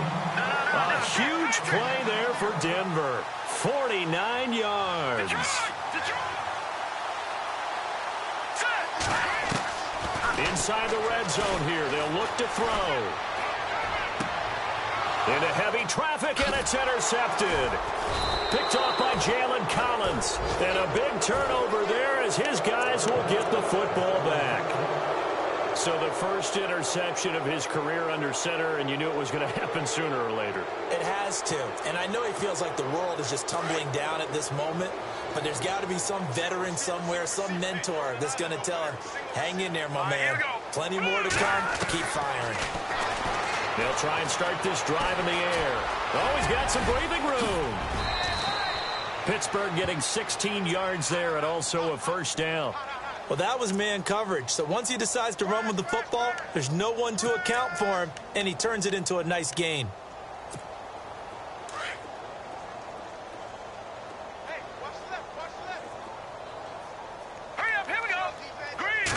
A huge play there for Denver. 49 yards. Inside the red zone here. They'll look to throw. Into heavy traffic, and it's intercepted. Picked off by Jalen Collins. And a big turnover there as his guys will get the football back. So the first interception of his career under center, and you knew it was going to happen sooner or later. It has to. And I know he feels like the world is just tumbling down at this moment, but there's got to be some veteran somewhere, some mentor that's going to tell him, hang in there, my man. Plenty more to come. Keep firing. They'll try and start this drive in the air. Oh, he's got some breathing room. Pittsburgh getting 16 yards there and also a first down. Well, that was man coverage. So once he decides to run with the football, there's no one to account for him, and he turns it into a nice gain. Hey, watch the left, watch the left. Hurry up, here we go. Green.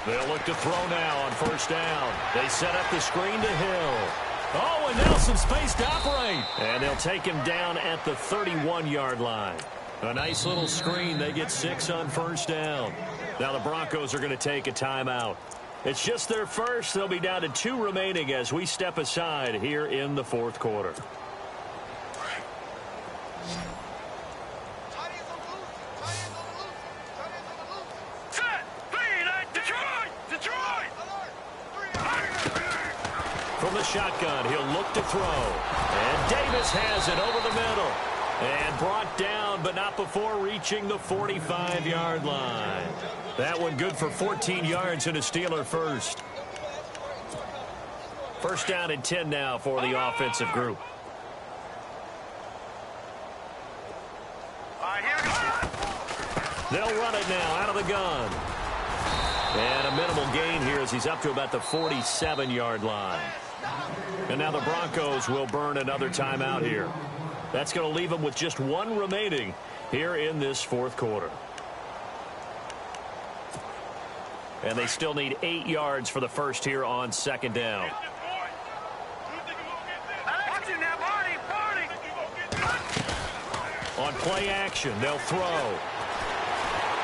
They'll look to throw now on first down. They set up the screen to Hill. Oh, and now some space to operate. And they'll take him down at the 31-yard line. A nice little screen. They get 6 on first down. Now the Broncos are going to take a timeout. It's just their first. They'll be down to 2 remaining as we step aside here in the fourth quarter. From the shotgun, he'll look to throw. And Davis has it over the middle. And brought down, but not before reaching the 45-yard line. That one good for 14 yards and a Steeler first. First down and 10 now for the offensive group. They'll run it now out of the gun. And a minimal gain here as he's up to about the 47-yard line. And now the Broncos will burn another timeout here. That's going to leave them with just 1 remaining here in this fourth quarter. And they still need 8 yards for the first here on second down. On play action, they'll throw.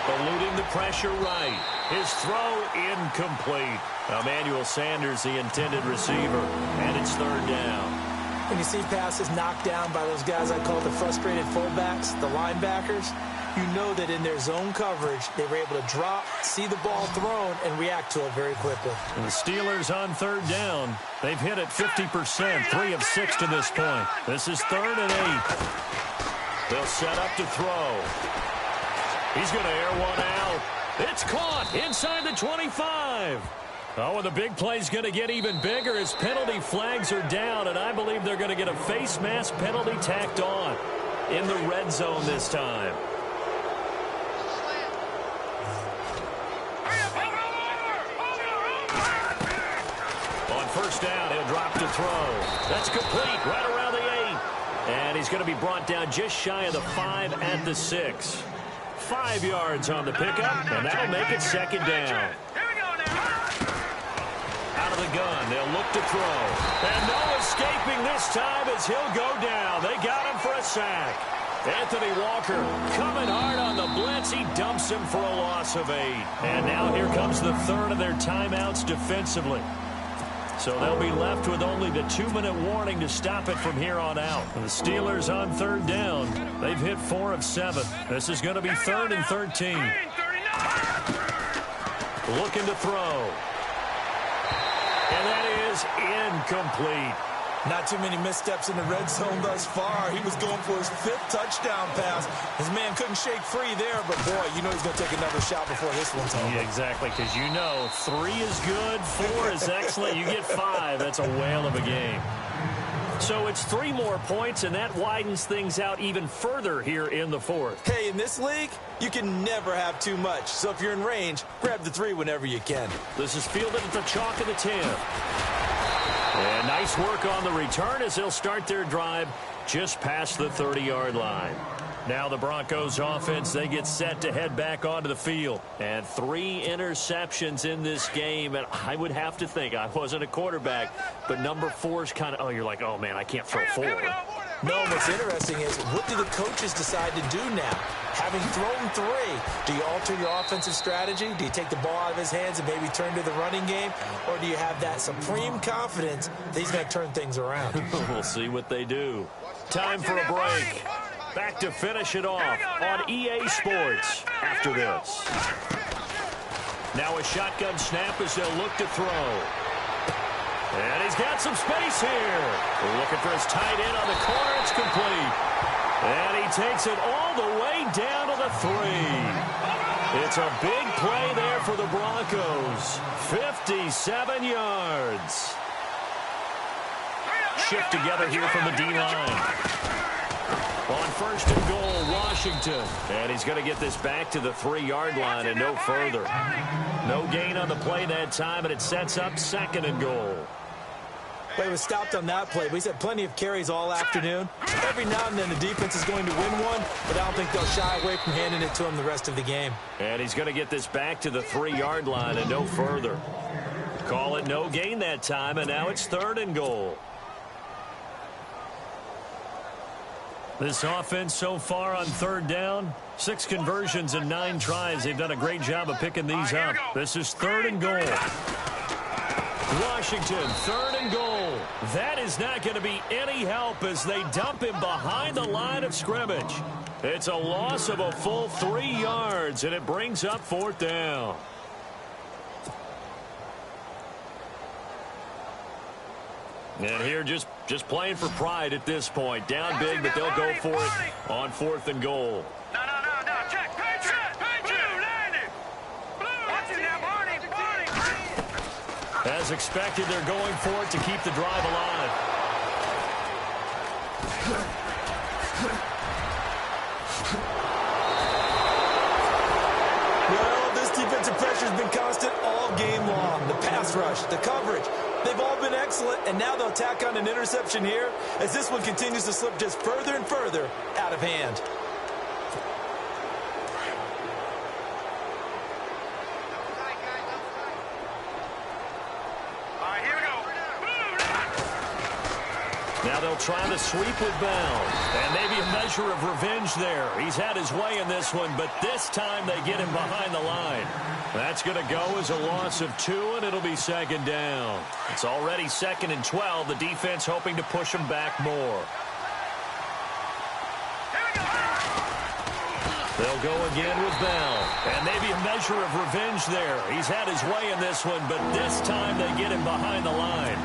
Eluding the pressure right. His throw incomplete. Emmanuel Sanders, the intended receiver, and it's third down. When you see passes knocked down by those guys I call the frustrated fullbacks, the linebackers, you know that in their zone coverage, they were able to drop, see the ball thrown, and react to it very quickly. And the Steelers on third down. They've hit it 50%, 3 of 6 to this point. This is 3rd and 8. They'll set up to throw. He's going to air one out. It's caught inside the 25. Oh, and the big play's going to get even bigger as penalty flags are down, and I believe they're going to get a face mask penalty tacked on in the red zone this time. On first down, he'll drop to throw. That's complete right around the 8. And he's going to be brought down just shy of the 5 at the 6. 5 yards on the pickup, and that'll make it second down. Out of the gun, they'll look to throw. And no escaping this time as he'll go down. They got him for a sack. Anthony Walker coming hard on the blitz. He dumps him for a loss of 8. And now here comes the third of their timeouts defensively. So they'll be left with only the 2-minute warning to stop it from here on out. And the Steelers on third down. They've hit 4 of 7. This is going to be 3rd and 13. Looking to throw. And that is incomplete. Not too many missteps in the red zone thus far. He was going for his 5th touchdown pass. His man couldn't shake free there, but boy, you know he's going to take another shot before this one's over. Yeah, exactly, because you know 3 is good, 4 is excellent. You get 5, that's a whale of a game. So it's 3 more points, and that widens things out even further here in the 4th. Hey, in this league, you can never have too much. So if you're in range, grab the 3 whenever you can. This is fielded at the chalk of the 10. And nice work on the return as they'll start their drive just past the 30-yard line. Now the Broncos offense, they get set to head back onto the field. And 3 interceptions in this game. And I would have to think, I wasn't a quarterback, but number 4 is kind of, oh, you're like, oh, man, I can't throw 4. No, what's interesting is, what do the coaches decide to do now? Having thrown 3, do you alter your offensive strategy? Do you take the ball out of his hands and maybe turn to the running game? Or do you have that supreme confidence that he's going to turn things around? We'll see what they do. Time for a break. Back to finish it off on EA Sports after this. Now a shotgun snap as they'll look to throw. And he's got some space here. Looking for his tight end on the corner. It's complete. And he takes it all the way down to the 3. It's a big play there for the Broncos. 57 yards. Shift together here from the D-line. On 1st and goal, Washington. And he's going to get this back to the 3-yard line and no further. No gain on the play that time, and it sets up 2nd and goal. Well, he was stopped on that play, but he's had plenty of carries all afternoon. Every now and then the defense is going to win one, but I don't think they'll shy away from handing it to him the rest of the game. And he's going to get this back to the 3-yard line and no further. Call it no gain that time, and now it's 3rd and goal. This offense so far on 3rd down, 6 conversions and 9 tries. They've done a great job of picking these up. This is 3rd and goal. Washington, 3rd and goal. That is not going to be any help as they dump him behind the line of scrimmage. It's a loss of a full 3 yards, and it brings up 4th down. And here just playing for pride at this point. Down big, but they'll go for it on 4th and goal. No. Check. Blue, landing. Blue. Watch it now, Barney. As expected, they're going for it to keep the drive alive. Well, this defensive pressure has been constant all game long. The pass rush, the coverage, they've all been excellent, and now they'll tack on an interception here as this one continues to slip just further and further out of hand. All right, here we go. Now they'll try the sweep with Bell. And maybe a measure of revenge there. He's had his way in this one, but this time they get him behind the line. That's going to go as a loss of 2, and it'll be 2nd down. It's already 2nd and 12. The defense hoping to push them back more. They'll go again with Bell. And maybe a measure of revenge there. He's had his way in this one, but this time they get him behind the line.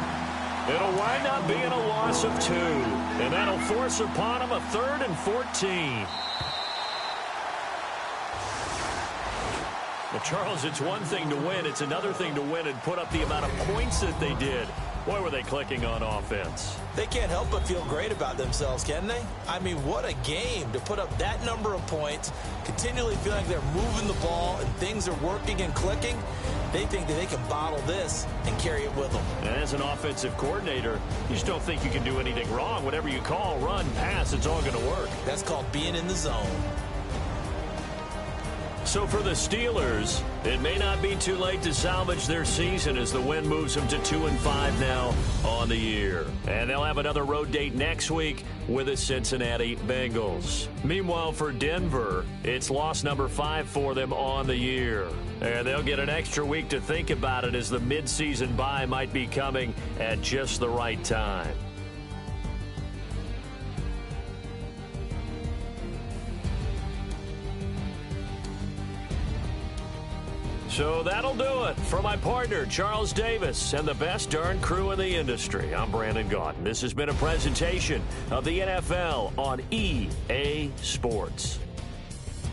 It'll wind up being a loss of 2. And that'll force upon him a 3rd and 14. Well, Charles, it's one thing to win. It's another thing to win and put up the amount of points that they did. Boy, were they clicking on offense. They can't help but feel great about themselves, can they? I mean, what a game to put up that number of points, continually feeling like they're moving the ball and things are working and clicking. They think that they can bottle this and carry it with them. And as an offensive coordinator, you just don't think you can do anything wrong. Whatever you call, run, pass, it's all going to work. That's called being in the zone. So for the Steelers, it may not be too late to salvage their season as the win moves them to 2-5 now on the year. And they'll have another road date next week with the Cincinnati Bengals. Meanwhile, for Denver, it's loss number 5 for them on the year. And they'll get an extra week to think about it as the midseason bye might be coming at just the right time. So that'll do it. For my partner, Charles Davis, and the best darn crew in the industry, I'm Brandon Gaudin. This has been a presentation of the NFL on EA Sports.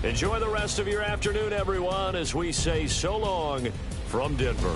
Enjoy the rest of your afternoon, everyone, as we say so long from Denver.